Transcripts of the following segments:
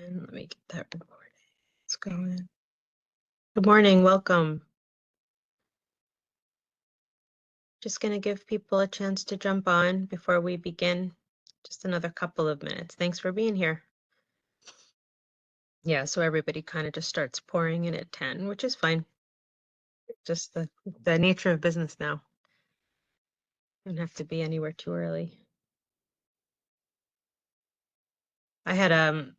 And let me get that recording. It's going. Good morning, welcome. Just going to give people a chance to jump on before we begin. Just another couple of minutes. Thanks for being here. Yeah, so everybody kind of just starts pouring in at 10, which is fine. Just the nature of business now. Don't have to be anywhere too early. I had a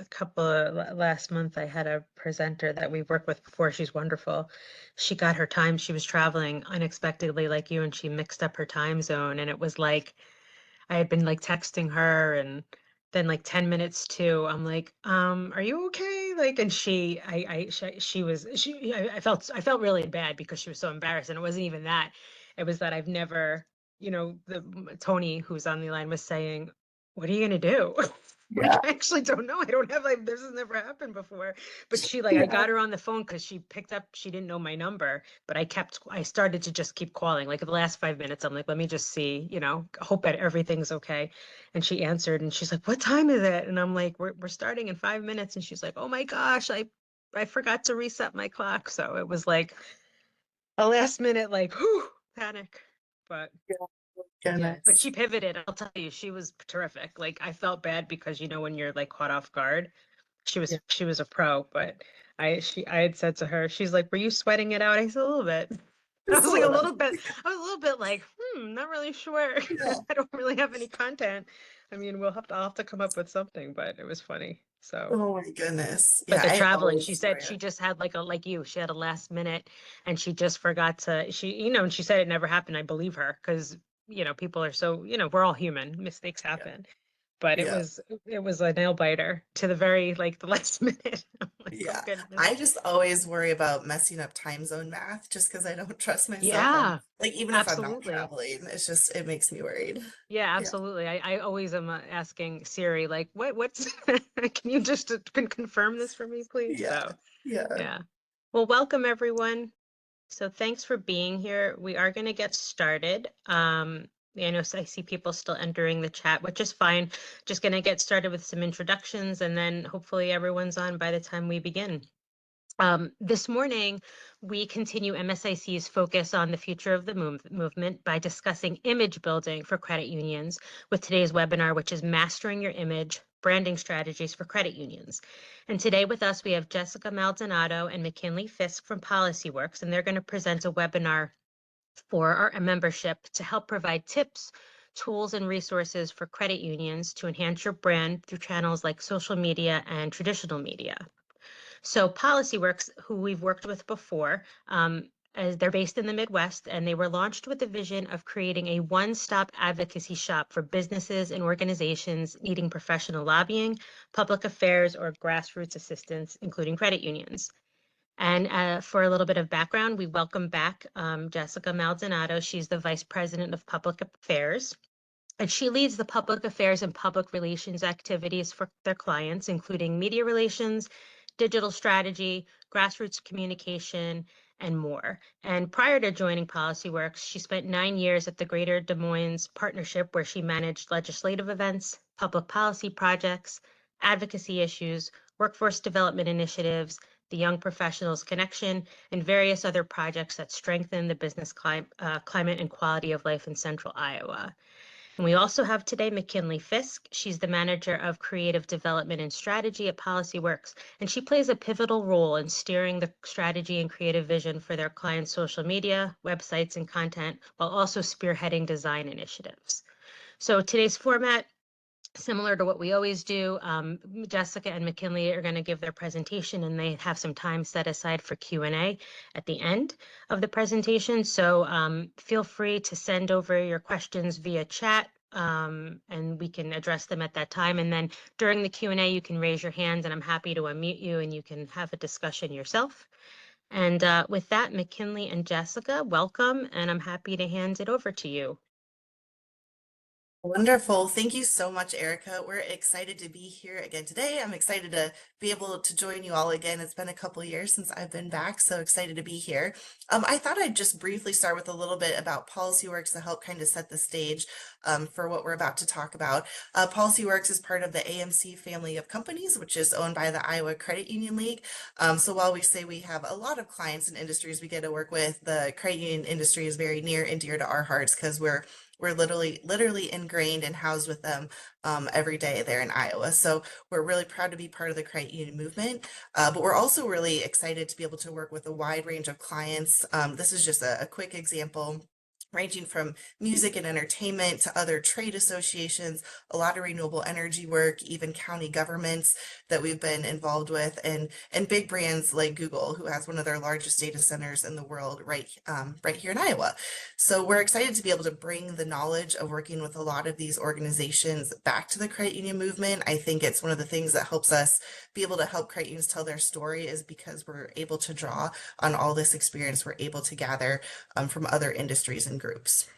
couple of last month I had a presenter that we've worked with before. She's wonderful. She got her time. She was traveling unexpectedly like you, and she mixed up her time zone, and it was like I had been like texting her, and then like 10 minutes to I'm like, are you okay? Like, and I felt really bad because she was so embarrassed, and it wasn't even that. It was that I've never, the Tony who's on the line was saying, what are you gonna do? Like, Yeah, I actually don't know. I don't have like this has never happened before. But I yeah, got her on the phone because she picked up, she didn't know my number, but I started to just keep calling. Like the last 5 minutes, I'm like, let me just see, hope that everything's okay. And she answered and she's like, what time is it? And I'm like, we're starting in 5 minutes. And she's like, oh my gosh, I forgot to reset my clock. So it was like a last minute, like, whew, panic. But yeah, but she goodness. pivoted. I'll tell you, she was terrific. Like I felt bad because when you're like caught off guard, Yeah. she was a pro, but I had said to her, she's like, "Were you sweating it out?" I said, "A little bit." I Just was a like a little. little bit, I was a little bit like, not really sure. Yeah. I don't really have any content. I mean, I'll have to come up with something, but it was funny. So, Oh my goodness. but Yeah, the I traveling, she always said worry. she just had like you, she had a last minute and she just forgot to, and she said it never happened. I believe her because, people are so, we're all human, mistakes Yeah. happen. But Yeah. it was a nail biter to the very like the last minute. I'm like, oh Yeah. goodness. I just always worry about messing up time zone math just because I don't trust myself on Yeah, like even if I'm not absolutely. traveling, it makes me worried. Yeah, Yeah. absolutely. I always am asking Siri, like, what's, can you just confirm this for me, please? Yeah. So, Yeah. yeah. Well, welcome everyone. So thanks for being here. We are going to get started. I see people still entering the chat, which is fine. Just going to get started with some introductions and then hopefully everyone's on by the time we begin. This morning, we continue MSIC's focus on the future of the movement by discussing image building for credit unions with today's webinar, which is Mastering Your Image, Branding Strategies for Credit Unions. And today with us, we have Jessica Maldonado and McKinley Fisk from PolicyWorks, and they're going to present a webinar for our membership to help provide tips, tools, and resources for credit unions to enhance your brand through channels like social media and traditional media. So PolicyWorks, who we've worked with before, as they're based in the Midwest, and they were launched with the vision of creating a one-stop advocacy shop for businesses and organizations needing professional lobbying, public affairs, or grassroots assistance, including credit unions. And for a little bit of background, we welcome back Jessica Maldonado. She's the Vice President of Public Affairs. And she leads the public affairs and public relations activities for their clients, including media relations, digital strategy, grassroots communication, and more. And prior to joining PolicyWorks, she spent 9 years at the Greater Des Moines Partnership, where she managed legislative events, public policy projects, advocacy issues, workforce development initiatives, the Young Professionals Connection, and various other projects that strengthen the business climate and quality of life in Central Iowa. And we also have today McKinley Fisk. She's the manager of creative development and strategy at PolicyWorks, and she plays a pivotal role in steering the strategy and creative vision for their clients' social media, websites, and content, while also spearheading design initiatives. So today's format, similar to what we always do, Jessica and McKinley are going to give their presentation and they have some time set aside for Q&A at the end of the presentation. So feel free to send over your questions via chat and we can address them at that time. And then during the Q&A, you can raise your hand and I'm happy to unmute you and you can have a discussion yourself. And with that, McKinley and Jessica, welcome, and I'm happy to hand it over to you. Wonderful. Thank you so much, Erica. We're excited to be here again today. I'm excited to be able to join you all again. It's been a couple years since I've been back, so excited to be here. I thought I'd just briefly start with a little bit about PolicyWorks to help kind of set the stage for what we're about to talk about. PolicyWorks is part of the AMC family of companies, which is owned by the Iowa Credit Union League. So while we say we have a lot of clients and industries we get to work with, the credit union industry is very near and dear to our hearts because we're literally ingrained and housed with them every day there in Iowa. So we're really proud to be part of the credit union movement, but we're also really excited to be able to work with a wide range of clients. This is just a quick example, ranging from music and entertainment to other trade associations, a lot of renewable energy work, even county governments that we've been involved with, and big brands like Google, who has one of their largest data centers in the world right here in Iowa. So we're excited to be able to bring the knowledge of working with a lot of these organizations back to the credit union movement. I think it's one of the things that helps us be able to help credit unions tell their story is because we're able to draw on all this experience we're able to gather from other industries and groups.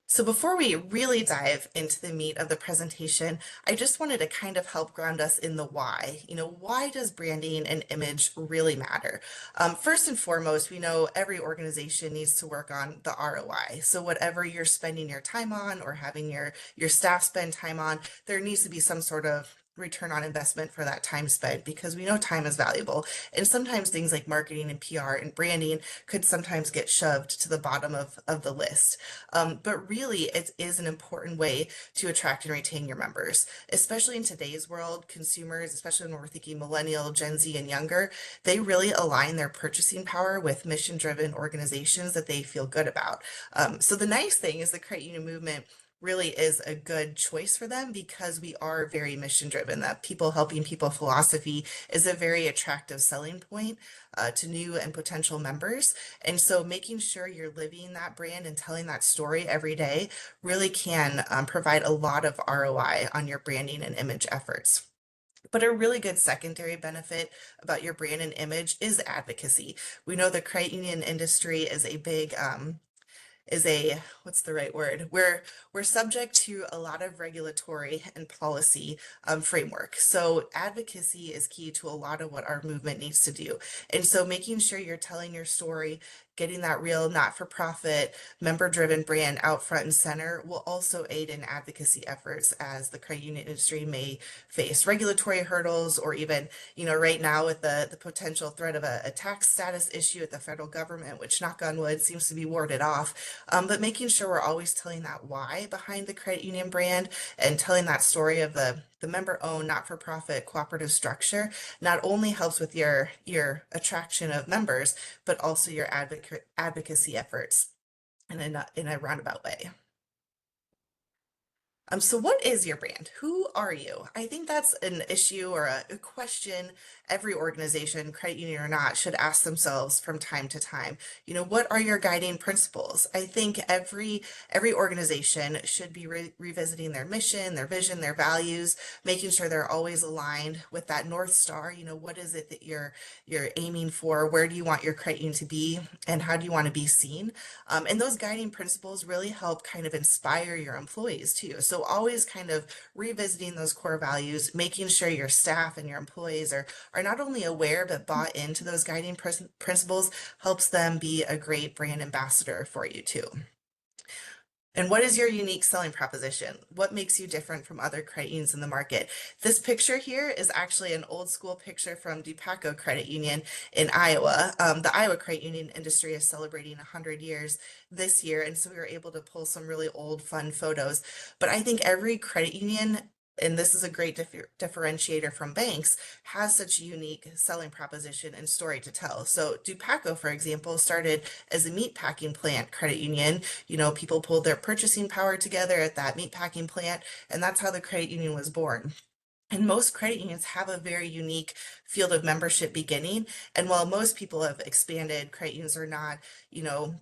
So before we really dive into the meat of the presentation, I just wanted to kind of help ground us in the why. Why does branding and image really matter? First and foremost, we know every organization needs to work on the ROI. So whatever you're spending your time on or having your staff spend time on, there needs to be some sort of return on investment for that time spent because we know time is valuable. And sometimes things like marketing and PR and branding could sometimes get shoved to the bottom of the list. But really, it is an important way to attract and retain your members, especially in today's world. Consumers, especially when we're thinking millennial, Gen Z, and younger, they really align their purchasing power with mission-driven organizations that they feel good about. So the nice thing is the credit union movement really is a good choice for them because we are very mission driven. That people helping people philosophy is a very attractive selling point to new and potential members. And so making sure you're living that brand and telling that story every day really can provide a lot of ROI on your branding and image efforts. But a really good secondary benefit about your brand and image is advocacy. We know the credit union industry is a big what's the right word? We're subject to a lot of regulatory and policy framework. So advocacy is key to a lot of what our movement needs to do. And so making sure you're telling your story, getting that real not-for-profit member-driven brand out front and center will also aid in advocacy efforts as the credit union industry may face regulatory hurdles or even, right now with the potential threat of a tax status issue at the federal government, which knock on wood seems to be warded off. But making sure we're always telling that why behind the credit union brand and telling that story of the member-owned, not-for-profit cooperative structure not only helps with your attraction of members, but also your advocacy efforts in a roundabout way. So what is your brand? Who are you? I think that's an issue or a question every organization, credit union or not, should ask themselves from time to time. What are your guiding principles? I think every organization should be revisiting their mission, their vision, their values, making sure they're always aligned with that North Star. What is it that you're aiming for? Where do you want your credit union to be? And how do you want to be seen? And those guiding principles really help kind of inspire your employees too. So always kind of revisiting those core values, making sure your staff and your employees are not only aware but bought into those guiding principles helps them be a great brand ambassador for you too. And what is your unique selling proposition? What makes you different from other credit unions in the market? This picture here is actually an old school picture from Dupaco Credit Union in Iowa. The Iowa credit union industry is celebrating 100 years this year, and so we were able to pull some really old, fun photos. But I think every credit union, and this is a great differentiator from banks, has such a unique selling proposition and story to tell. So Dupaco, for example, started as a meat packing plant credit union. People pulled their purchasing power together at that meat packing plant, and that's how the credit union was born. And most credit unions have a very unique field of membership beginning. And while most people have expanded, credit unions are not,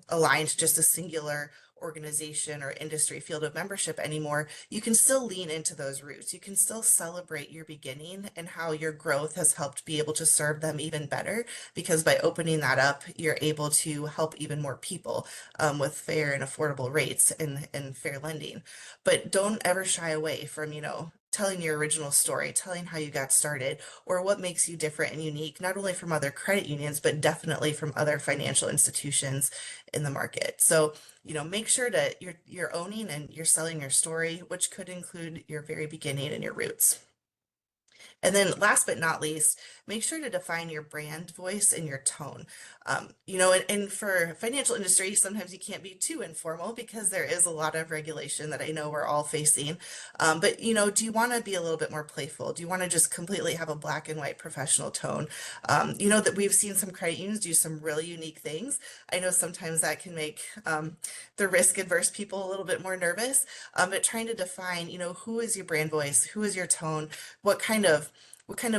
aligned to just a singular organization or industry field of membership anymore, you can still lean into those roots. You can still celebrate your beginning and how your growth has helped be able to serve them even better, because by opening that up, you're able to help even more people with fair and affordable rates and fair lending. But don't ever shy away from, telling your original story, telling how you got started, or what makes you different and unique, not only from other credit unions, but definitely from other financial institutions in the market. So, make sure that you're owning and you're selling your story, which could include your very beginning and your roots. And then last but not least, make sure to define your brand voice and your tone. And for financial industry, sometimes you can't be too informal because there is a lot of regulation that I know we're all facing. But, do you want to be a little bit more playful? Do you want to just completely have a black and white professional tone? That we've seen some credit unions do some really unique things. I know sometimes that can make the risk adverse people a little bit more nervous, but trying to define, who is your brand voice? Who is your tone? What kind of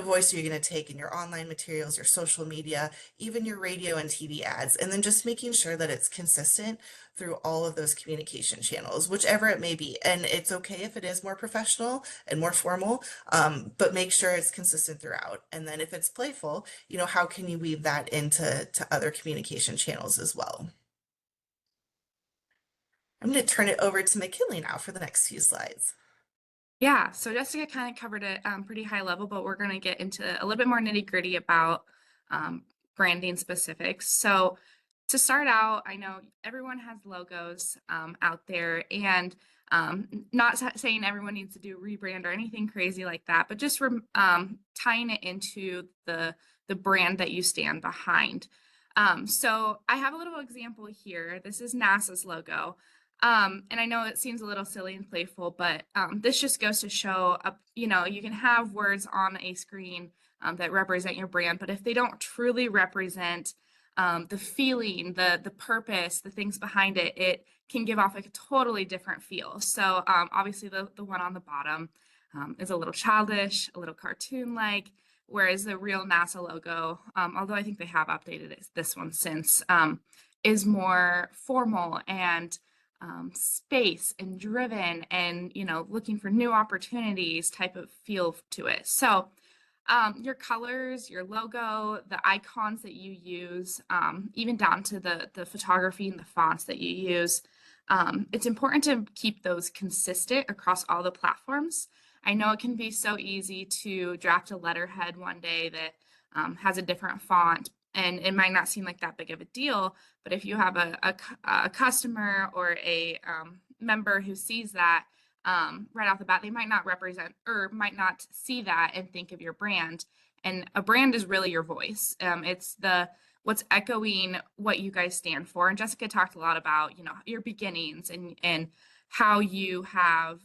voice are you going to take in your online materials, your social media, even your radio and TV ads, and then just making sure that it's consistent through all of those communication channels, whichever it may be. And it's okay if it is more professional and more formal, but make sure it's consistent throughout. And then if it's playful, how can you weave that into other communication channels as well? I'm going to turn it over to McKinley now for the next few slides. Yeah, so Jessica kind of covered it pretty high level, but we're going to get into a little bit more nitty gritty about branding specifics. So to start out, I know everyone has logos out there, and not saying everyone needs to do rebrand or anything crazy like that, but just tying it into the brand that you stand behind. So I have a little example here. This is NASA's logo. And I know it seems a little silly and playful, but this just goes to show up, you can have words on a screen that represent your brand, but if they don't truly represent the feeling, the purpose, the things behind it, it can give off like a totally different feel. So obviously the one on the bottom is a little childish, a little cartoon-like, whereas the real NASA logo, although I think they have updated this one since, is more formal and space and driven and, looking for new opportunities type of feel to it. So your colors, your logo, the icons that you use, even down to the photography and the fonts that you use, it's important to keep those consistent across all the platforms. I know it can be so easy to draft a letterhead one day that has a different font, and it might not seem like that big of a deal, but if you have a customer or a member who sees that right off the bat, they might not represent or might not see that and think of your brand. And a brand is really your voice. It's what's echoing what you guys stand for. And Jessica talked a lot about, your beginnings and how you have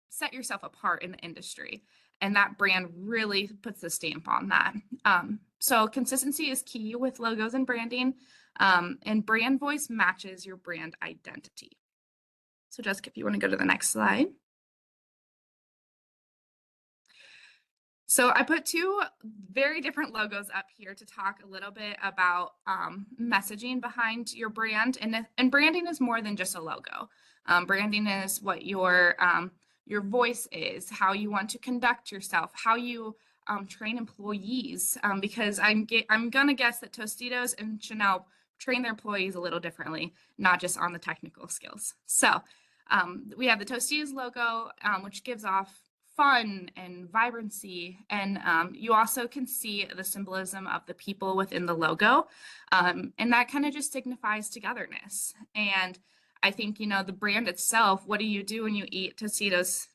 set yourself apart in the industry. And that brand really puts the stamp on that. So consistency is key with logos and branding, and brand voice matches your brand identity. So Jessica, if you want to go to the next slide. So I put two very different logos up here to talk a little bit about messaging behind your brand. And branding is more than just a logo. Branding is what your voice is, how you want to conduct yourself, how you train employees, because I'm gonna guess that Tostitos and Chanel train their employees a little differently, not just on the technical skills. So we have the Tostitos logo, which gives off fun and vibrancy, and you also can see the symbolism of the people within the logo, and that kind of just signifies togetherness. And I think, the brand itself, what do you do when you eat Tostitos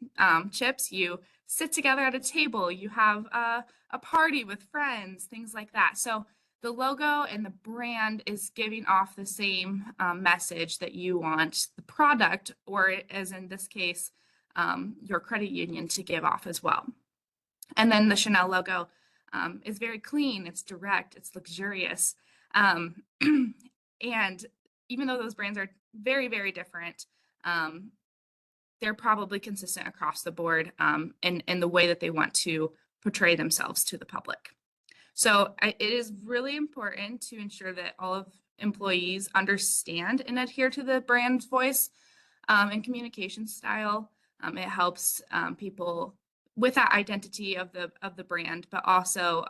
chips? You sit together at a table, you have a party with friends, things like that. So the logo and the brand is giving off the same message that you want the product, or as in this case, your credit union, to give off as well. And then the Chanel logo is very clean, it's direct, it's luxurious. And even though those brands are very, very different, they're probably consistent across the board in the way that they want to portray themselves to the public. So it is really important to ensure that all of employees understand and adhere to the brand voice and communication style. It helps people with that identity of the brand, but also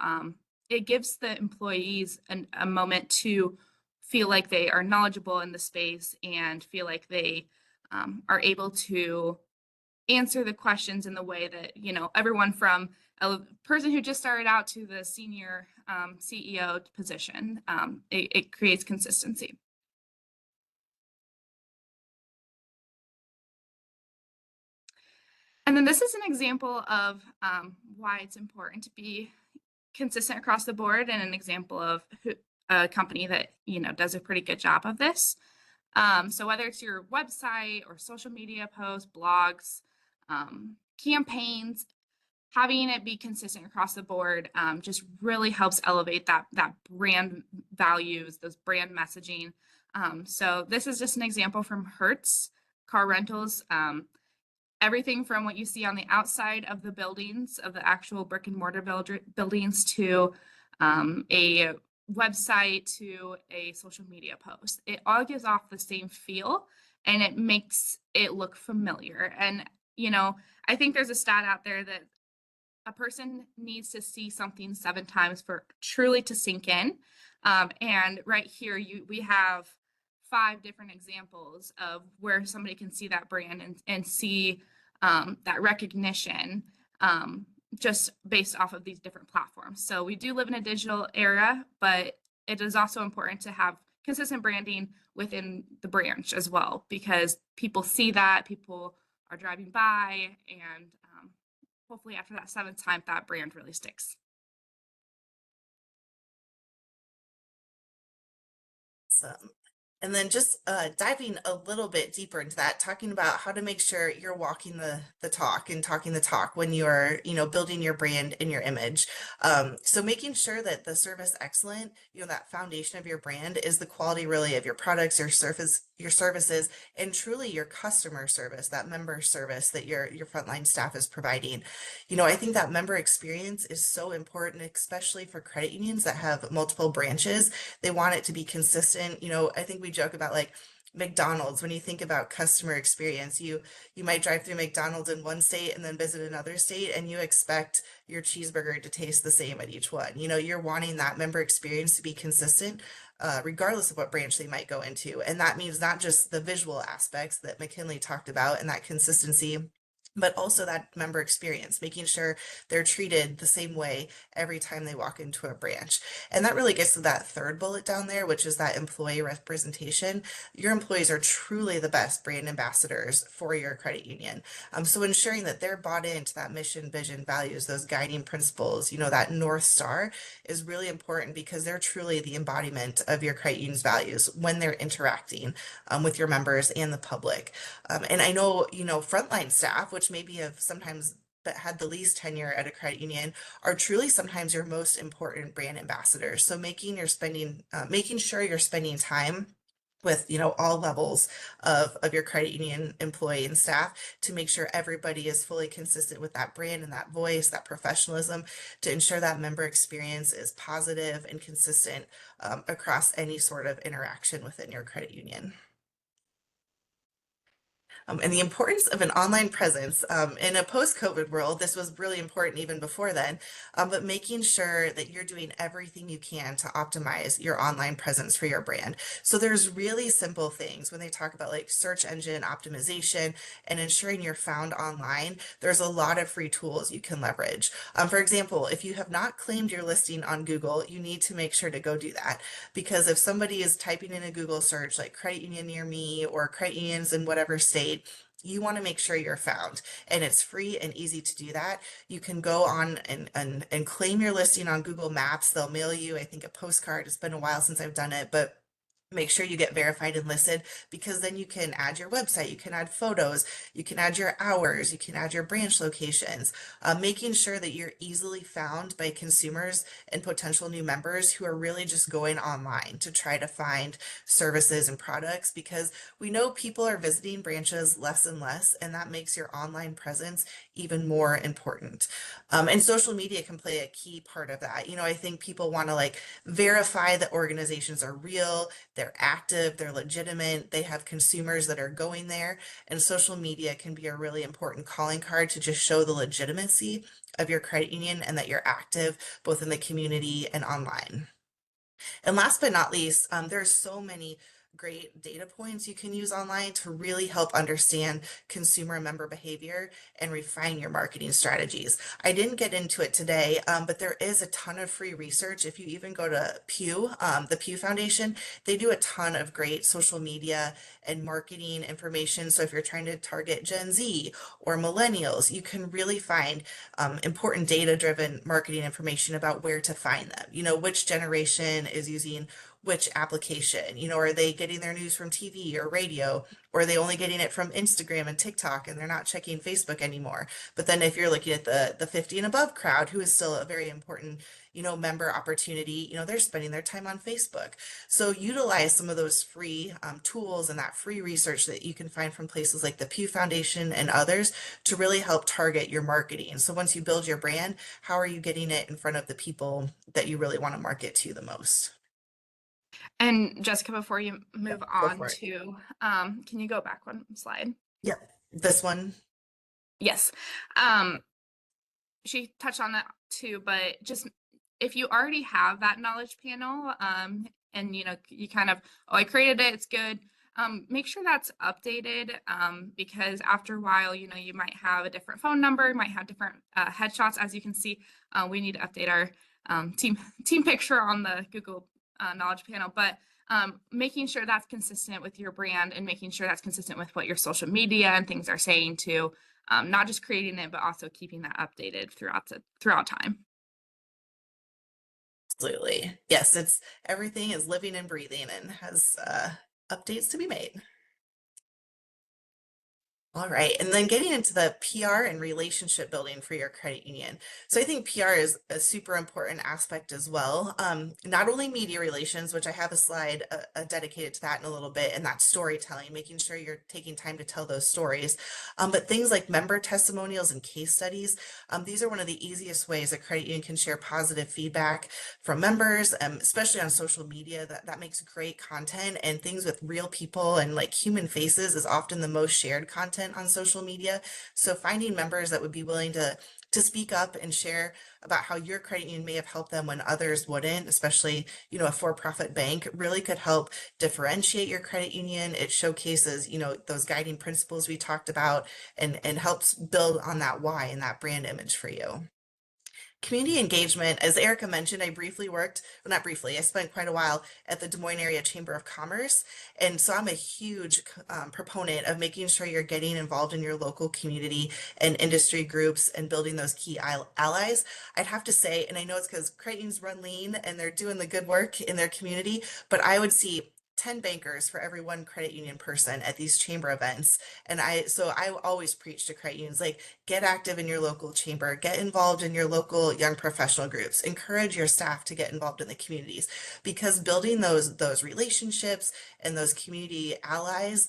it gives the employees a moment to feel like they are knowledgeable in the space and feel like they are able to answer the questions in the way that, you know, everyone from a person who just started out to the senior CEO position, it creates consistency. And then this is an example of why it's important to be consistent across the board, and an example of a company that, you know, does a pretty good job of this. So whether it's your website or social media posts, blogs, campaigns, having it be consistent across the board just really helps elevate that brand values, those brand messaging. So this is just an example from Hertz Car Rentals. Everything from what you see on the outside of the buildings, of the actual brick and mortar buildings, to a website, to a social media post. It all gives off the same feel, and it makes it look familiar. And, you know, I think there's a stat out there that a person needs to see something 7 times for truly to sink in. And right here, we have 5 different examples of where somebody can see that brand and see that recognition just based off of these different platforms. So we do live in a digital era, but it is also important to have consistent branding within the branch as well, because people see that, people are driving by, and hopefully after that 7th time, that brand really sticks. Awesome. And then just diving a little bit deeper into that, talking about how to make sure you're walking the talk and talking the talk when you're, you know, building your brand and your image. So making sure that the service excellent, you know, that foundation of your brand is the quality really of your products, your services, and truly your customer service, that member service that your frontline staff is providing. You know, I think that member experience is so important, especially for credit unions that have multiple branches. They want it to be consistent. You know, I think we joke about like McDonald's. When you think about customer experience, you might drive through McDonald's in one state and then visit another state, and you expect your cheeseburger to taste the same at each one. You know, you're wanting that member experience to be consistent, regardless of what branch they might go into. And that means not just the visual aspects that McKinley talked about and that consistency, but also that member experience, making sure they're treated the same way every time they walk into a branch. And that really gets to that 3rd bullet down there, which is that employee representation. Your employees are truly the best brand ambassadors for your credit union. So ensuring that they're bought into that mission, vision, values, those guiding principles, you know, that North Star is really important, because they're truly the embodiment of your credit union's values when they're interacting with your members and the public. And I know, you know, frontline staff, which maybe have sometimes but had the least tenure at a credit union, are truly sometimes your most important brand ambassadors. So making sure you're spending time with, you know, all levels of your credit union employee and staff to make sure everybody is fully consistent with that brand and that voice, that professionalism, to ensure that member experience is positive and consistent across any sort of interaction within your credit union. And the importance of an online presence in a post-COVID world. This was really important even before then, but making sure that you're doing everything you can to optimize your online presence for your brand. So there's really simple things when they talk about like search engine optimization and ensuring you're found online. There's a lot of free tools you can leverage. For example, if you have not claimed your listing on Google, you need to make sure to go do that, because if somebody is typing in a Google search like credit union near me or credit unions in whatever state, you want to make sure you're found, and it's free and easy to do that. You can go on and claim your listing on Google Maps. They'll mail you, I think, a postcard. It's been a while since I've done it, but make sure you get verified and listed, because then you can add your website, you can add photos, you can add your hours, you can add your branch locations, making sure that you're easily found by consumers and potential new members who are really just going online to try to find services and products, because we know people are visiting branches less and less, and that makes your online presence even more important. And social media can play a key part of that. You know, I think people want to like verify that organizations are real, they're active, they're legitimate, they have consumers that are going there. And social media can be a really important calling card to just show the legitimacy of your credit union and that you're active both in the community and online. And last but not least, there are so many great data points you can use online to really help understand consumer and member behavior and refine your marketing strategies. I didn't get into it today, but there is a ton of free research. If you even go to Pew, the Pew Foundation, they do a ton of great social media and marketing information. So if you're trying to target Gen Z or millennials, you can really find important data-driven marketing information about where to find them. You know, which generation is using which application. You know, are they getting their news from TV or radio, or are they only getting it from Instagram and TikTok and they're not checking Facebook anymore? But then if you're looking at the 50 and above crowd, who is still a very important, you know, member opportunity, you know, they're spending their time on Facebook. So utilize some of those free tools and that free research that you can find from places like the Pew Foundation and others to really help target your marketing. So once you build your brand, how are you getting it in front of the people that you really want to market to the most? And Jessica, before you move Go on for it. to, can you go back one slide? Yep. This one. Yes. She touched on that too, but just if you already have that knowledge panel, and you know, you kind of, oh, I created it, it's good. Make sure that's updated, because after a while, you know, you might have a different phone number, you might have different headshots. As you can see, we need to update our team picture on the Google knowledge panel, but making sure that's consistent with your brand and making sure that's consistent with what your social media and things are saying too. Not just creating it, but also keeping that updated throughout time. Absolutely. Yes, it's everything is living and breathing and has updates to be made. All right, and then getting into the PR and relationship building for your credit union. So I think PR is a super important aspect as well. Not only media relations, which I have a slide dedicated to that in a little bit, and that storytelling, making sure you're taking time to tell those stories, but things like member testimonials and case studies. These are one of the easiest ways a credit union can share positive feedback from members, especially on social media. That makes great content, and things with real people and like human faces is often the most shared content on social media. So finding members that would be willing to speak up and share about how your credit union may have helped them when others wouldn't, especially, you know, a for-profit bank, really could help differentiate your credit union. It showcases, you know, those guiding principles we talked about and helps build on that why and that brand image for you. Community engagement, as Erica mentioned, I briefly worked, well, not briefly, I spent quite a while at the Des Moines Area Chamber of Commerce. And so I'm a huge proponent of making sure you're getting involved in your local community and industry groups and building those key allies. I'd have to say, and I know it's because credit unions run lean and they're doing the good work in their community, but I would see 10 bankers for every one credit union person at these chamber events. And I always preach to credit unions, like, get active in your local chamber, get involved in your local young professional groups, encourage your staff to get involved in the communities, because building those relationships and those community allies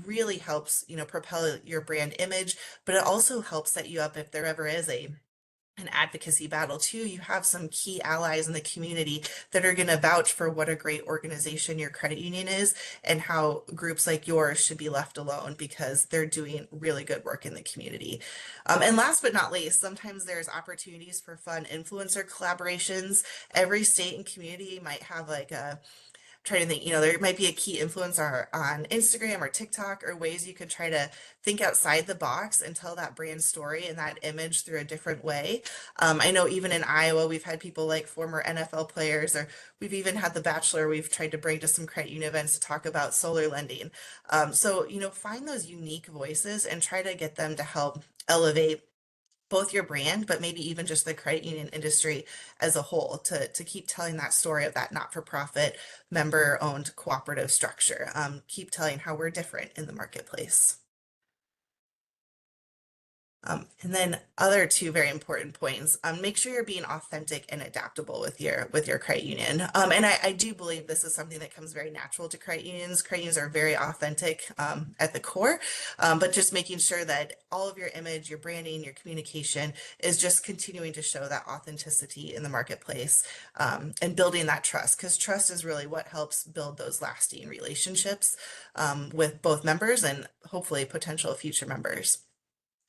really helps, you know, propel your brand image, but it also helps set you up if there ever is an advocacy battle too. You have some key allies in the community that are going to vouch for what a great organization your credit union is and how groups like yours should be left alone because they're doing really good work in the community. And last but not least, sometimes there's opportunities for fun influencer collaborations. Every state and community might have like a, trying to think, you know, there might be a key influencer on Instagram or TikTok or ways you could try to think outside the box and tell that brand story and that image through a different way. I know even in Iowa, we've had people like former NFL players, or we've even had The Bachelor we've tried to bring to some credit union events to talk about solar lending. So, you know, find those unique voices and try to get them to help elevate both your brand, but maybe even just the credit union industry as a whole to keep telling that story of that not-for-profit member-owned cooperative structure. Keep telling how we're different in the marketplace. And then other two very important points, make sure you're being authentic and adaptable with your credit union. And I do believe this is something that comes very natural to credit unions. Credit unions are very authentic at the core, but just making sure that all of your image, your branding, your communication is just continuing to show that authenticity in the marketplace, and building that trust, because trust is really what helps build those lasting relationships with both members and hopefully potential future members.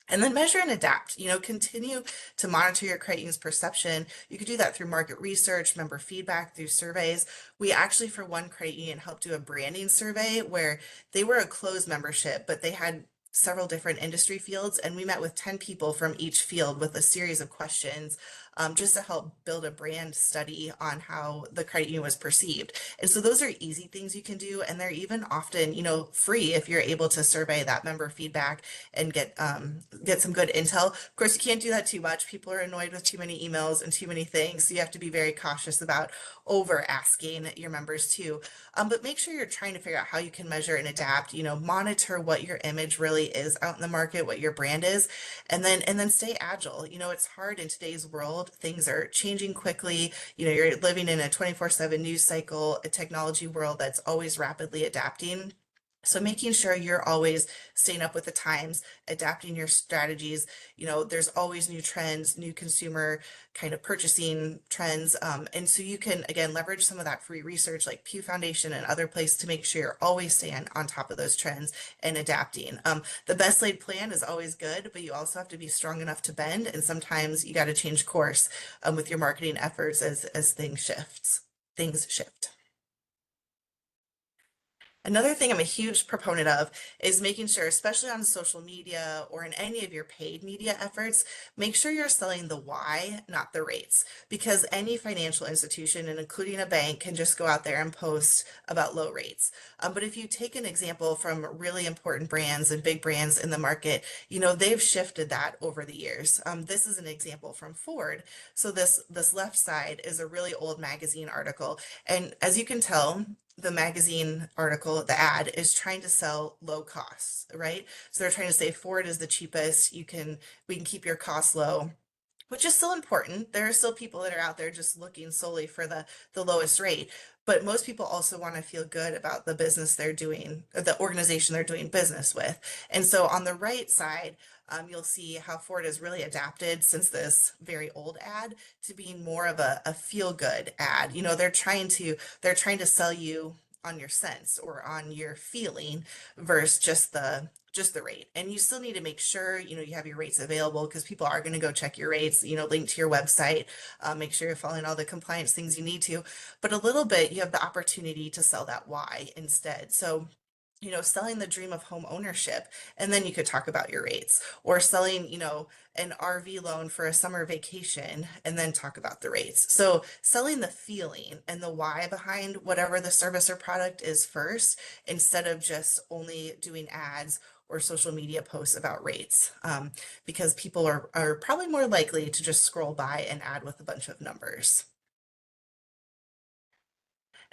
And then measure and adapt, continue to monitor your credit union's perception. You could do that through market research, member feedback, through surveys. We actually, for one credit union, helped do a branding survey where they were a closed membership, but they had several different industry fields, and we met with 10 people from each field with a series of questions, just to help build a brand study on how the credit union was perceived. And so those are easy things you can do, and they're even often, free if you're able to survey that member feedback and get some good intel. Of course, you can't do that too much. People are annoyed with too many emails and too many things, so you have to be very cautious about over asking your members too. But make sure you're trying to figure out how you can measure and adapt. Monitor what your image really is out in the market, what your brand is, and then stay agile. It's hard in today's world. Things are changing quickly. You're living in a 24/7 news cycle, a technology world that's always rapidly adapting. So making sure you're always staying up with the times, adapting your strategies. There's always new trends, new consumer kind of purchasing trends. And so you can, again, leverage some of that free research like Pew Foundation and other places to make sure you're always staying on top of those trends and adapting. The best laid plan is always good, but you also have to be strong enough to bend. And sometimes you got to change course with your marketing efforts as things shift. Another thing I'm a huge proponent of is making sure, especially on social media or in any of your paid media efforts, make sure you're selling the why, not the rates, because any financial institution, and including a bank, can just go out there and post about low rates. But if you take an example from really important brands and big brands in the market, they've shifted that over the years. This is an example from Ford. So this left side is a really old magazine article, and as you can tell, the magazine article, the ad is trying to sell low costs, right? So they're trying to say Ford is the cheapest. We can keep your costs low, which is still important. There are still people that are out there just looking solely for the lowest rate. But most people also want to feel good about the business they're doing, or the organization they're doing business with. And so on the right side, you'll see how Ford has really adapted since this very old ad to being more of a feel-good ad. They're trying to sell you on your sense or on your feeling versus just the rate. And you still need to make sure, you have your rates available, because people are going to go check your rates, link to your website, make sure you're following all the compliance things you need to, but a little bit, you have the opportunity to sell that why instead. So selling the dream of home ownership, and then you could talk about your rates, or selling, an RV loan for a summer vacation, and then talk about the rates. So selling the feeling and the why behind whatever the service or product is first, instead of just only doing ads or social media posts about rates, because people are probably more likely to just scroll by an ad with a bunch of numbers.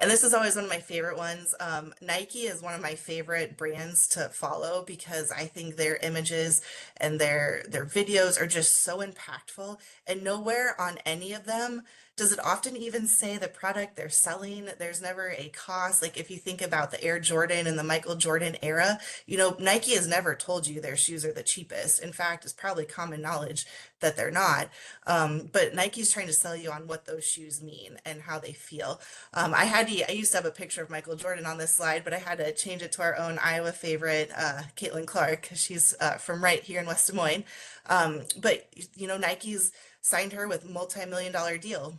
And this is always one of my favorite ones. Nike is one of my favorite brands to follow, because I think their images and their videos are just so impactful, and nowhere on any of them does it often even say the product they're selling. There's never a cost. Like if you think about the Air Jordan and the Michael Jordan era, Nike has never told you their shoes are the cheapest. In fact, it's probably common knowledge that they're not. But Nike's trying to sell you on what those shoes mean and how they feel. I used to have a picture of Michael Jordan on this slide, but I had to change it to our own Iowa favorite, Caitlin Clark, because she's from right here in West Des Moines. But Nike's signed her with multi-million-dollar deal.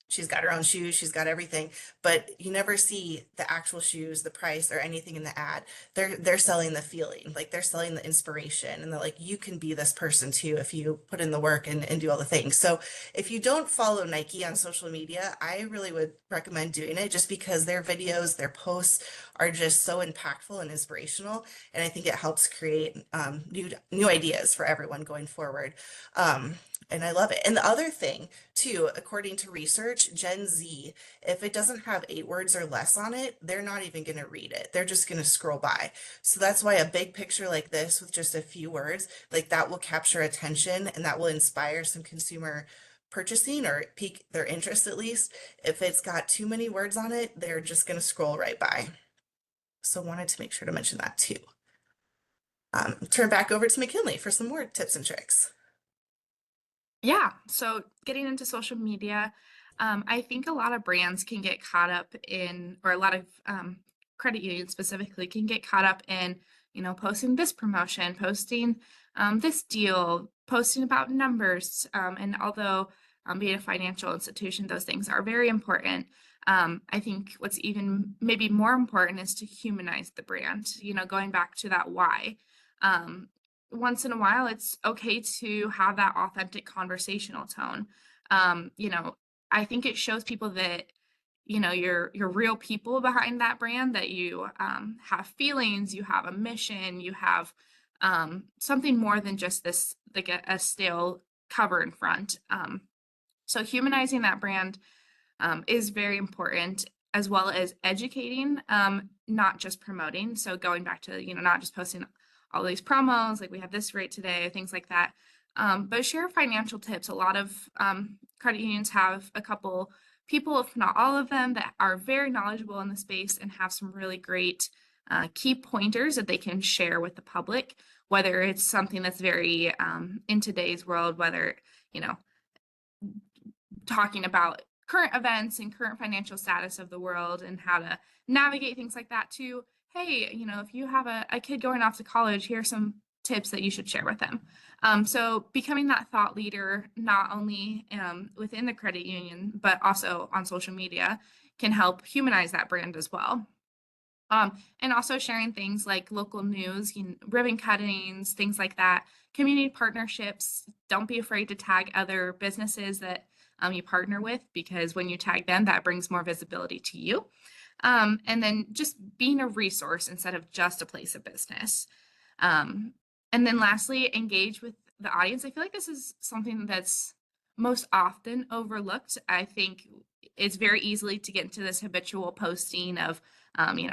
She's got her own shoes, she's got everything, but you never see the actual shoes, the price, or anything in the ad. They're selling the feeling, like they're selling the inspiration, and they're like, you can be this person too if you put in the work and do all the things. So if you don't follow Nike on social media, I really would recommend doing it, just because their videos, their posts are just so impactful and inspirational. And I think it helps create new ideas for everyone going forward. And I love it. And the other thing, too, according to research, Gen Z, if it doesn't have 8 words or less on it, they're not even going to read it. They're just going to scroll by. So that's why a big picture like this with just a few words, like that will capture attention and that will inspire some consumer purchasing or pique their interest at least. If it's got too many words on it, they're just going to scroll right by. So wanted to make sure to mention that too. Turn back over to McKinley for some more tips and tricks. Yeah, so getting into social media, I think a lot of brands can get caught up in, or a lot of credit unions specifically can get caught up in, posting this promotion, posting this deal, posting about numbers. And although being a financial institution, those things are very important. I think what's even maybe more important is to humanize the brand, going back to that why. Once in a while, it's okay to have that authentic conversational tone. I think it shows people that, you're real people behind that brand, that you have feelings, you have a mission, you have something more than just this, like a stale cover in front. So humanizing that brand is very important, as well as educating, not just promoting. So going back to, not just posting all these promos, like we have this rate today, things like that. But share financial tips. A lot of credit unions have a couple people, if not all of them, that are very knowledgeable in the space and have some really great key pointers that they can share with the public, whether it's something that's very in today's world, whether, talking about current events and current financial status of the world and how to navigate things like that too. Hey, if you have a kid going off to college, here are some tips that you should share with them. So becoming that thought leader, not only within the credit union, but also on social media, can help humanize that brand as well. And also sharing things like local news, ribbon cuttings, things like that, community partnerships. Don't be afraid to tag other businesses that you partner with, because when you tag them, that brings more visibility to you. And then just being a resource instead of just a place of business. And then lastly, engage with the audience. I feel like this is something that's most often overlooked. I think it's very easily to get into this habitual posting of,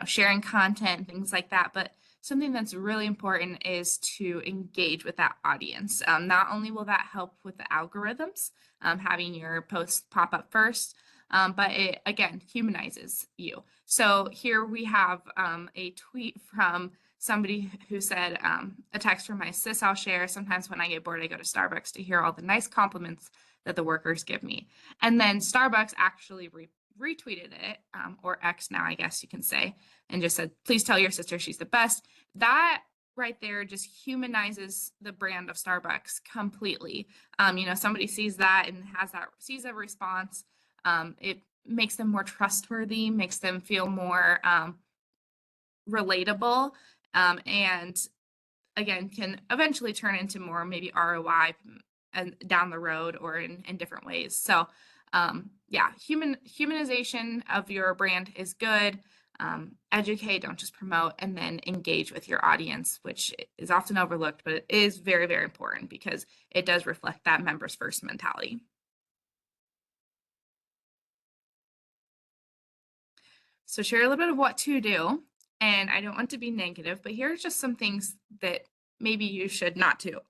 sharing content and things like that. But something that's really important is to engage with that audience. Not only will that help with the algorithms, having your posts pop up first, but it, again, humanizes you. So here we have a tweet from somebody who said, a text from my sis I'll share. Sometimes when I get bored, I go to Starbucks to hear all the nice compliments that the workers give me. And then Starbucks actually retweeted it, or X now, I guess you can say, and just said, please tell your sister she's the best. That right there just humanizes the brand of Starbucks completely. Somebody sees that and sees a response. It makes them more trustworthy, makes them feel more relatable, and again, can eventually turn into more maybe ROI and down the road or in different ways. So yeah, humanization of your brand is good. Educate, don't just promote, and then engage with your audience, which is often overlooked, but it is very, very important because it does reflect that members first mentality. So share a little bit of what to do. And I don't want to be negative, but here are just some things that maybe you should not do.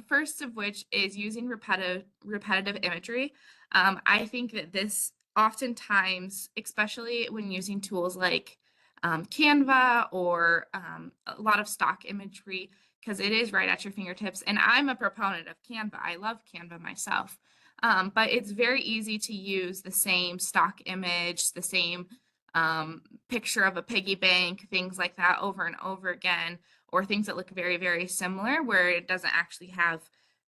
First of which is using repetitive imagery. I think that this oftentimes, especially when using tools like Canva or a lot of stock imagery, because it is right at your fingertips. And I'm a proponent of Canva. I love Canva myself. But it's very easy to use the same stock image, the same picture of a piggy bank, things like that over and over again, or things that look very, very similar where it doesn't actually have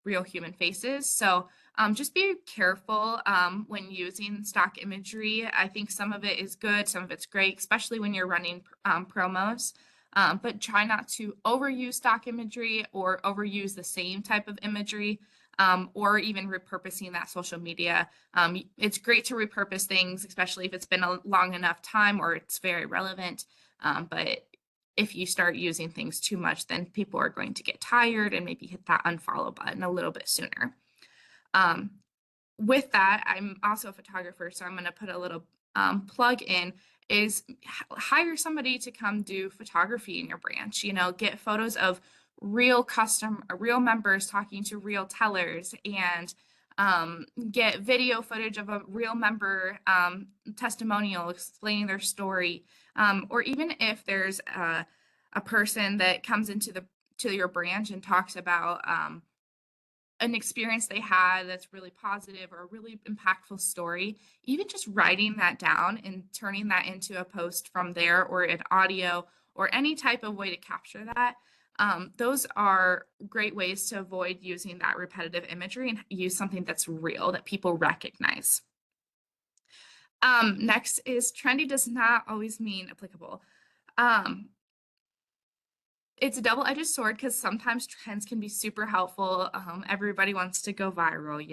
real human faces. So just be careful when using stock imagery. I think some of it is good, some of it's great, especially when you're running promos. But try not to overuse stock imagery or overuse the same type of imagery. or even repurposing that social media. It's great to repurpose things, especially if it's been a long enough time or it's very relevant. But if you start using things too much, then people are going to get tired and maybe hit that unfollow button a little bit sooner. With that, I'm also a photographer, so I'm going to put a little plug in is hire somebody to come do photography in your branch. Get photos of real members talking to real tellers, and get video footage of a real member testimonial explaining their story, or even if there's a person that comes into your branch and talks about an experience they had that's really positive or a really impactful story, even just writing that down and turning that into a post from there, or an audio, or any type of way to capture that. Those are great ways to avoid using that repetitive imagery and use something that's real that people recognize. Next is trendy does not always mean applicable. It's a double-edged sword because sometimes trends can be super helpful. Everybody wants to go viral,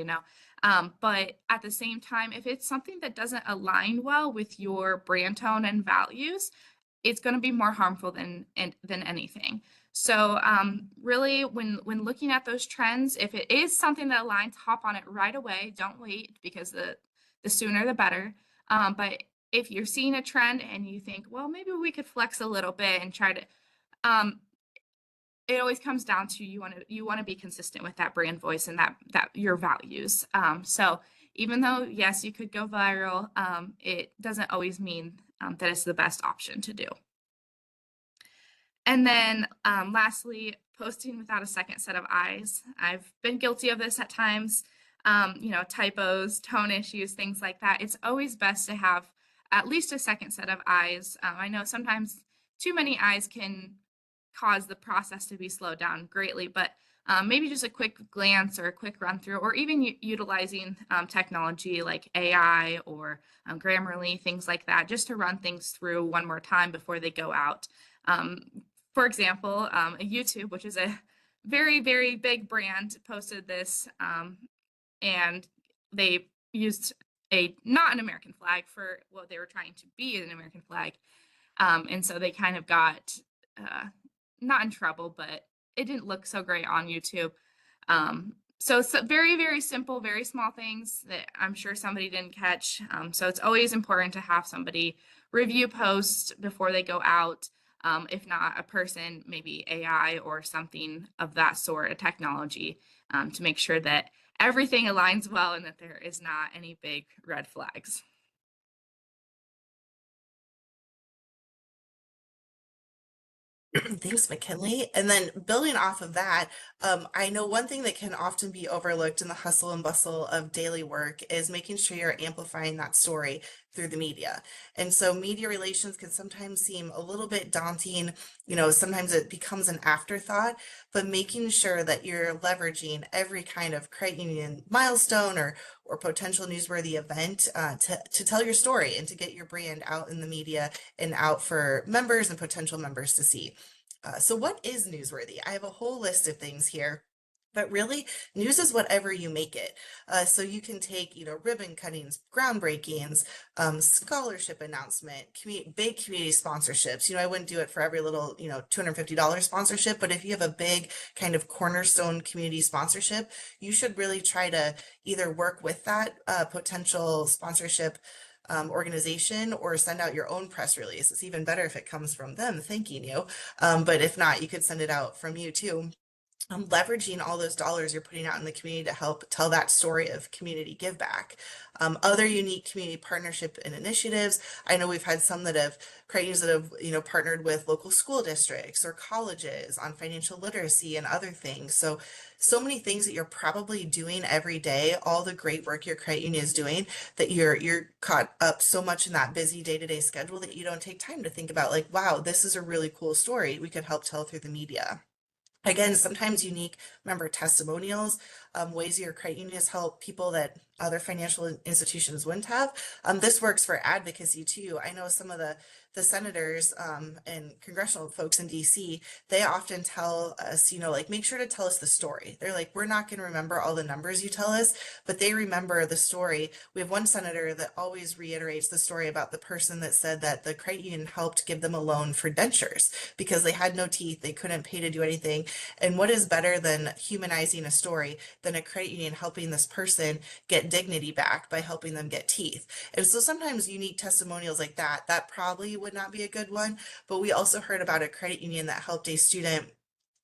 but at the same time, if it's something that doesn't align well with your brand tone and values, it's going to be more harmful than anything. So really, when looking at those trends, if it is something that aligns, hop on it right away. Don't wait, because the sooner the better. But if you're seeing a trend and you think, well, maybe we could flex a little bit and try to, it always comes down to you want to be consistent with that brand voice and that your values. So even though, yes, you could go viral, it doesn't always mean that it's the best option to do. And then lastly, posting without a second set of eyes. I've been guilty of this at times, typos, tone issues, things like that. It's always best to have at least a second set of eyes. I know sometimes too many eyes can cause the process to be slowed down greatly, but maybe just a quick glance or a quick run through, or even utilizing technology like AI or Grammarly, things like that, just to run things through one more time before they go out. For example, YouTube, which is a very, very big brand, posted this, and they used not an American flag for what they were trying to be an American flag. And so they kind of got not in trouble, but it didn't look so great on YouTube. So very, very simple, very small things that I'm sure somebody didn't catch. So it's always important to have somebody review posts before they go out. If not a person, maybe AI or something of that sort, a technology, to make sure that everything aligns well and that there is not any big red flags. Thanks, McKinley. And then building off of that, I know one thing that can often be overlooked in the hustle and bustle of daily work is making sure you're amplifying that story through the media. And so media relations can sometimes seem a little bit daunting. Sometimes it becomes an afterthought, but making sure that you're leveraging every kind of credit union milestone or potential newsworthy event to tell your story and to get your brand out in the media and out for members and potential members to see. So what is newsworthy? I have a whole list of things here. But really, news is whatever you make it. So you can take, ribbon cuttings, groundbreakings, scholarship announcement, big community sponsorships. I wouldn't do it for every little, $250 sponsorship, but if you have a big kind of cornerstone community sponsorship, you should really try to either work with that potential sponsorship organization or send out your own press release. It's even better if it comes from them thanking you. But if not, you could send it out from you too. Leveraging all those dollars you're putting out in the community to help tell that story of community give back. Other unique community partnership and initiatives. I know we've had some that have creators that have, partnered with local school districts or colleges on financial literacy and other things. So many things that you're probably doing every day, all the great work your credit union is doing, that you're caught up so much in that busy day-to-day schedule that you don't take time to think about, like, wow, this is a really cool story we could help tell through the media. Again, sometimes unique member testimonials, ways your credit unions help people that other financial institutions wouldn't have. This works for advocacy too. I know some of the the senators and congressional folks in DC, they often tell us, like, make sure to tell us the story. They're like, we're not going to remember all the numbers you tell us, but they remember the story. We have one senator that always reiterates the story about the person that said that the credit union helped give them a loan for dentures because they had no teeth, they couldn't pay to do anything. And what is better than humanizing a story than a credit union helping this person get dignity back by helping them get teeth? And so sometimes unique testimonials like that probably would not be a good one. But we also heard about a credit union that helped a student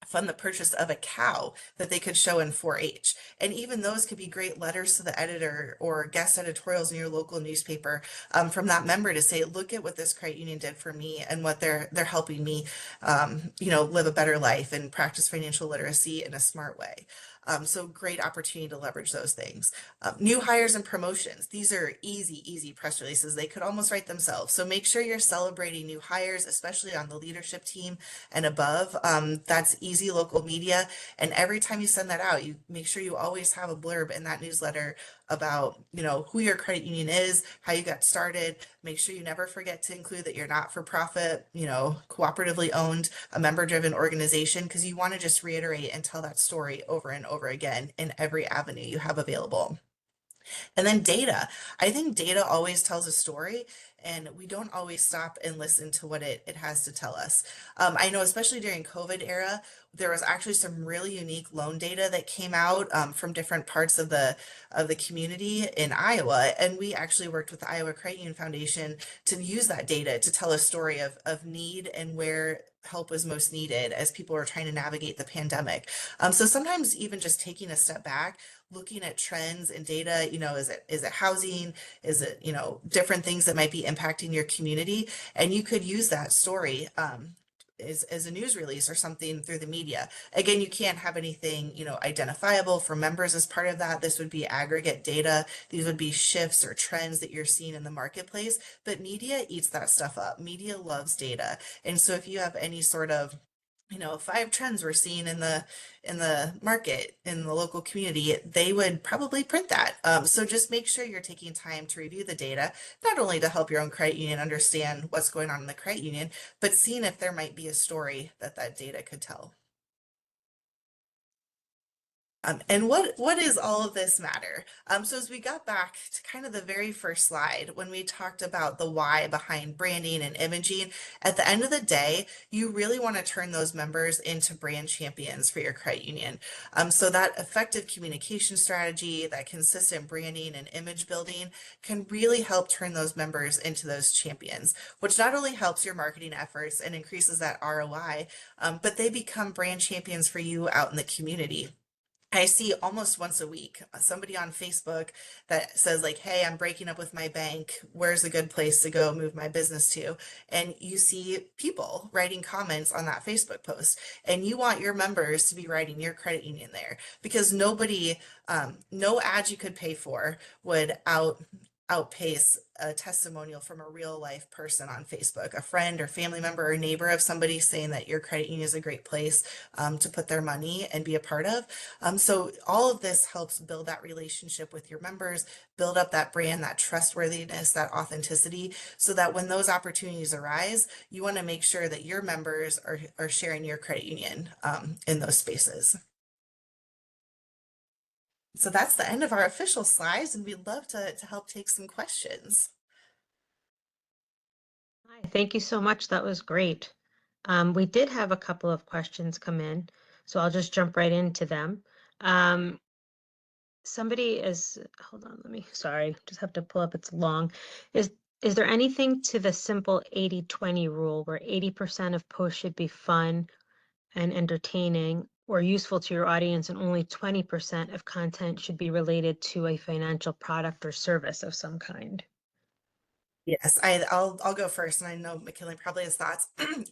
fund the purchase of a cow that they could show in 4-H. And even those could be great letters to the editor or guest editorials in your local newspaper from that member to say, look at what this credit union did for me and what they're helping me, live a better life and practice financial literacy in a smart way. So great opportunity to leverage those things. New hires and promotions. These are easy press releases. They could almost write themselves. So make sure you're celebrating new hires, especially on the leadership team and above. That's easy local media. And every time you send that out, you make sure you always have a blurb in that newsletter about, who your credit union is, how you got started. Make sure you never forget to include that you're not for profit, cooperatively owned, a member driven organization, because you want to just reiterate and tell that story over and over again in every avenue you have available. And then data. I think data always tells a story, and we don't always stop and listen to what it has to tell us. I know, especially during COVID era, there was actually some really unique loan data that came out from different parts of the community in Iowa, and we actually worked with the Iowa Credit Union Foundation to use that data to tell a story of need and where help was most needed as people were trying to navigate the pandemic. So sometimes even just taking a step back, looking at trends and data, is it housing? Is it, different things that might be impacting your community? And you could use that story as a news release or something through the media. Again, you can't have anything, identifiable for members as part of that. This would be aggregate data. These would be shifts or trends that you're seeing in the marketplace, but media eats that stuff up. Media loves data. And so if you have any sort of 5 trends we're seeing in the market in the local community, they would probably print that. So just make sure you're taking time to review the data, not only to help your own credit union understand what's going on in the credit union, but seeing if there might be a story that data could tell. And what is all of this matter? So as we got back to kind of the very first slide, when we talked about the why behind branding and imaging, at the end of the day, you really want to turn those members into brand champions for your credit union. So that effective communication strategy, that consistent branding and image building can really help turn those members into those champions, which not only helps your marketing efforts and increases that ROI, but they become brand champions for you out in the community. I see almost once a week somebody on Facebook that says like, hey, I'm breaking up with my bank. Where's a good place to go move my business to? And you see people writing comments on that Facebook post, and you want your members to be writing your credit union there, because nobody, no ad you could pay for would outpace a testimonial from a real life person on Facebook, a friend or family member or neighbor of somebody saying that your credit union is a great place to put their money and be a part of. So all of this helps build that relationship with your members, build up that brand, that trustworthiness, that authenticity, so that when those opportunities arise, you want to make sure that your members are sharing your credit union in those spaces. So that's the end of our official slides, and we'd love to help take some questions. Hi, thank you so much. That was great. We did have a couple of questions come in, so I'll just jump right into them. Somebody hold on, sorry, just have to pull up, it's long. Is there anything to the simple 80-20 rule where 80% of posts should be fun and entertaining or useful to your audience, and only 20% of content should be related to a financial product or service of some kind? Yes, I'll go first, and I know McKinley probably has thoughts.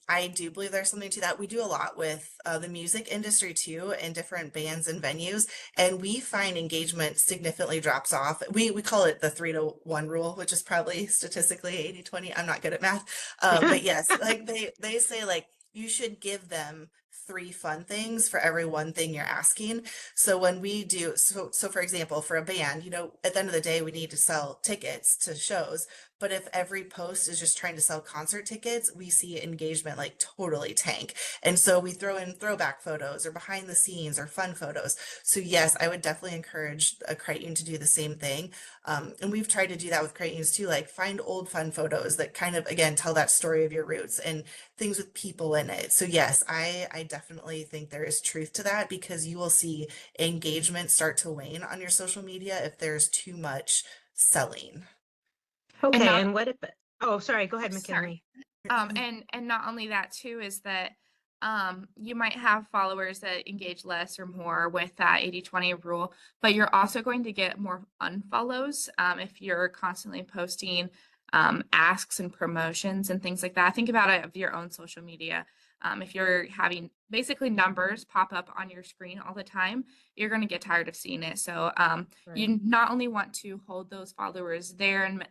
I do believe there's something to that. We do a lot with the music industry too, and different bands and venues, and we find engagement significantly drops off. We call it the 3-to-1 rule, which is probably statistically 80-20. I'm not good at math, but yes, like they say like you should give them 3 fun things for every one thing you're asking. So when we do, so for example, for a band, at the end of the day, we need to sell tickets to shows. But if every post is just trying to sell concert tickets, we see engagement like totally tank. And so we throw in throwback photos or behind the scenes or fun photos. So yes, I would definitely encourage a credit union to do the same thing. And we've tried to do that with credit unions too, like find old fun photos that kind of, again, tell that story of your roots and things with people in it. So yes, I definitely think there is truth to that, because you will see engagement start to wane on your social media if there's too much selling. And Okay, not, and what if, oh, sorry, go ahead, sorry. McKinley. And not only that too is that you might have followers that engage less or more with that 80/20 rule, but you're also going to get more unfollows if you're constantly posting asks and promotions and things like that. Think about it of your own social media. If you're having basically numbers pop up on your screen all the time, you're going to get tired of seeing it. So Right. you not only want to hold those followers there and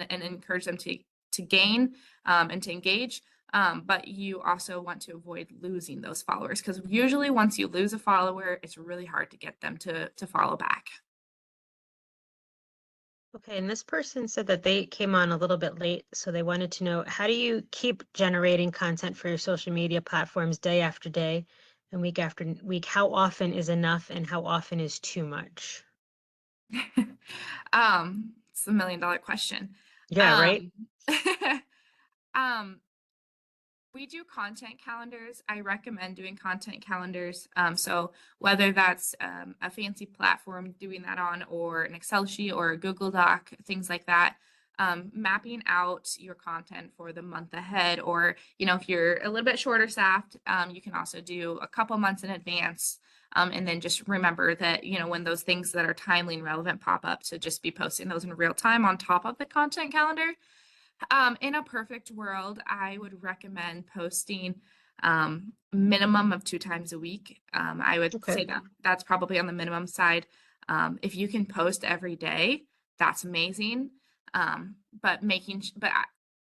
encourage them to gain and to engage, but you also want to avoid losing those followers, because usually once you lose a follower, it's really hard to get them to follow back. Okay, and this person said that they came on a little bit late, so they wanted to know, how do you keep generating content for your social media platforms day after day and week after week? How often is enough and how often is too much? It's $1 million question. Yeah, right? Um, um, we do content calendars. I recommend doing content calendars. So whether that's a fancy platform doing that on, or an Excel sheet or a Google Doc, things like that, mapping out your content for the month ahead, or, if you're a little bit shorter staffed, you can also do a couple months in advance. And then just remember that, when those things that are timely and relevant pop up, to just be posting those in real time on top of the content calendar. In a perfect world, I would recommend posting minimum of 2 times a week. I would Okay. say that that's probably on the minimum side. If you can post every day, that's amazing. But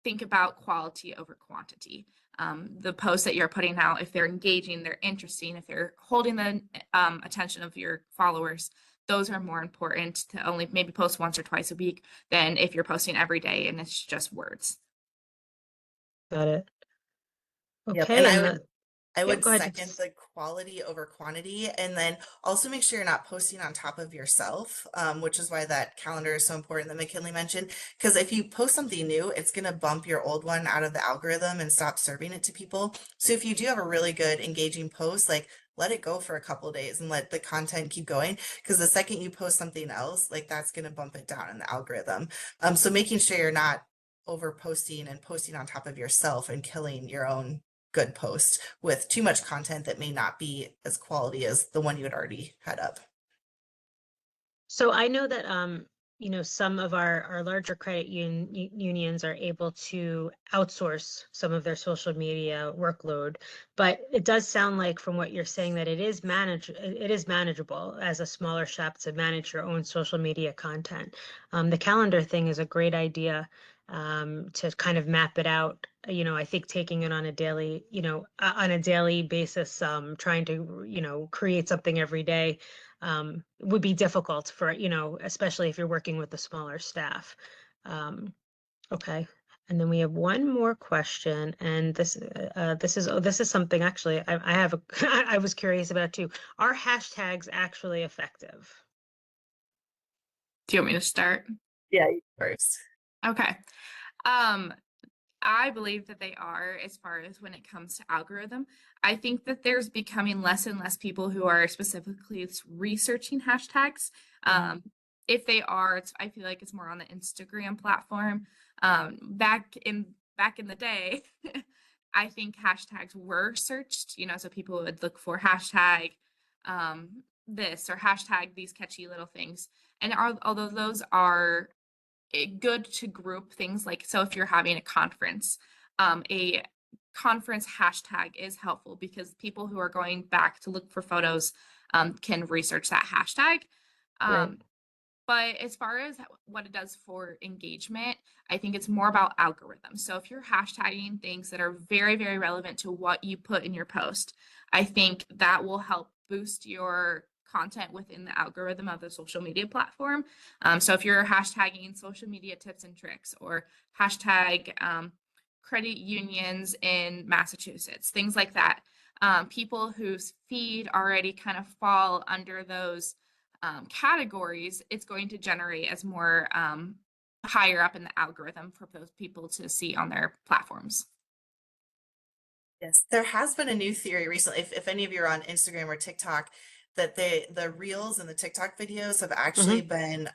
think about quality over quantity. The posts that you're putting out, if they're engaging, they're interesting, if they're holding the attention of your followers, those are more important to only maybe post once or twice a week than if you're posting every day and it's just words. Got it. Yep. And Okay, and the, I yep, would go ahead. second the quality over quantity. And then also make sure you're not posting on top of yourself, which is why that calendar is so important that McKinley mentioned. Because if you post something new, it's going to bump your old one out of the algorithm and stop serving it to people. So if you do have a really good engaging post, like let it go for a couple of days and let the content keep going. Because the second you post something else, like that's going to bump it down in the algorithm. So making sure you're not over posting and posting on top of yourself and killing your own good post with too much content that may not be as quality as the one you had already had up. So I know that some of our larger credit unions are able to outsource some of their social media workload, but it does sound like from what you're saying that it is manageable as a smaller shop to manage your own social media content. The calendar thing is a great idea, to kind of map it out. I think taking it on a daily basis, trying to, create something every day, would be difficult for, especially if you're working with a smaller staff. Okay. And then we have one more question, and this is something actually I have I was curious about too. Are hashtags actually effective? Do you want me to start? Yeah, you first. Okay. Um, I believe that they are, as far as when it comes to algorithm. I think that there's becoming less and less people who are specifically researching hashtags. If they are, I feel like it's more on the Instagram platform. Back in the day, I think hashtags were searched, so people would look for hashtag this or hashtag these catchy little things. And although those are good to group things, like, so if you're having a conference hashtag is helpful because people who are going back to look for photos can research that hashtag. Right. But as far as what it does for engagement, I think it's more about algorithms. So if you're hashtagging things that are very, very relevant to what you put in your post, I think that will help boost your content within the algorithm of the social media platform. So if you're hashtagging social media tips and tricks or hashtag credit unions in Massachusetts, things like that, people whose feed already kind of fall under those categories, it's going to generate as more higher up in the algorithm for those people to see on their platforms. Yes, there has been a new theory recently. If any of you are on Instagram or TikTok, that the reels and the TikTok videos have actually been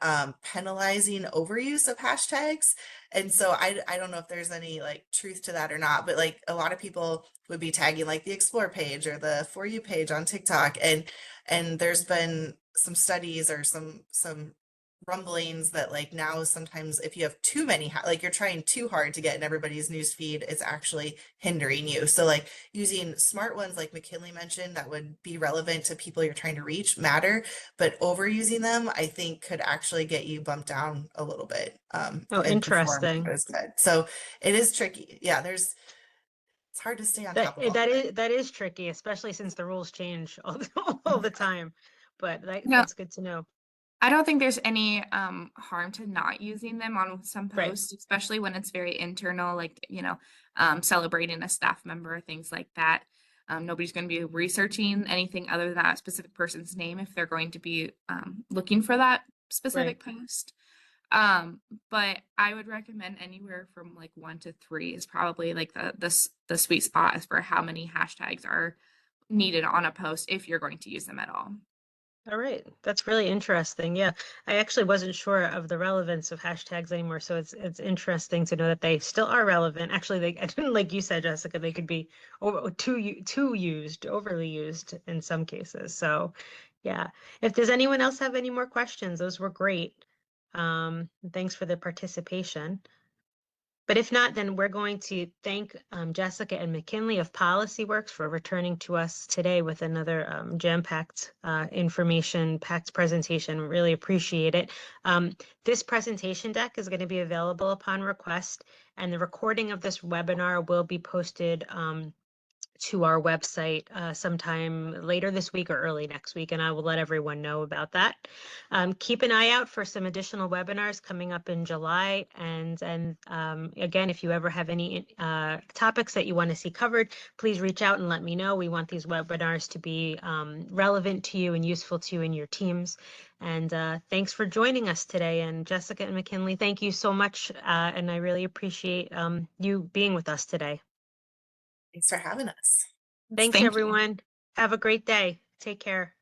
penalizing overuse of hashtags. And so I don't know if there's any like truth to that or not, but like a lot of people would be tagging like the explore page or the for you page on TikTok, and there's been some studies or some rumblings that like now sometimes if you have too many like you're trying too hard to get in everybody's news feed, it's actually hindering you. So like using smart ones like McKinley mentioned that would be relevant to people you're trying to reach matter, but overusing them I think could actually get you bumped down a little bit Oh, and perform interesting. as good. So it is tricky. Yeah, it's hard to stay on top of all of it. That is tricky, especially since the rules change all the time. But No, that's good to know. I don't think there's any harm to not using them on some Right. posts, especially when it's very internal, like, celebrating a staff member, things like that. Nobody's going to be researching anything other than that specific person's name if they're going to be looking for that specific post. But I would recommend anywhere from like 1 to 3 is probably like the sweet spot as for how many hashtags are needed on a post if you're going to use them at all. All right, that's really interesting. Yeah, I actually wasn't sure of the relevance of hashtags anymore, so it's interesting to know that they still are relevant. Actually, they I didn't like you said, Jessica, they could be too used, overly used in some cases. So, yeah. If does anyone else have any more questions, those were great. Thanks for the participation. But if not, then we're going to thank Jessica and McKinley of PolicyWorks for returning to us today with another jam-packed information-packed presentation. Really appreciate it. This presentation deck is going to be available upon request, and the recording of this webinar will be posted to our website sometime later this week or early next week, and I will let everyone know about that. Keep an eye out for some additional webinars coming up in July, and again, if you ever have any topics that you want to see covered, please reach out and let me know. We want these webinars to be relevant to you and useful to you and your teams. And thanks for joining us today. And Jessica and McKinley, thank you so much, and I really appreciate you being with us today. Thanks for having us. Thanks, Thank you. everyone. Have a great day. Take care.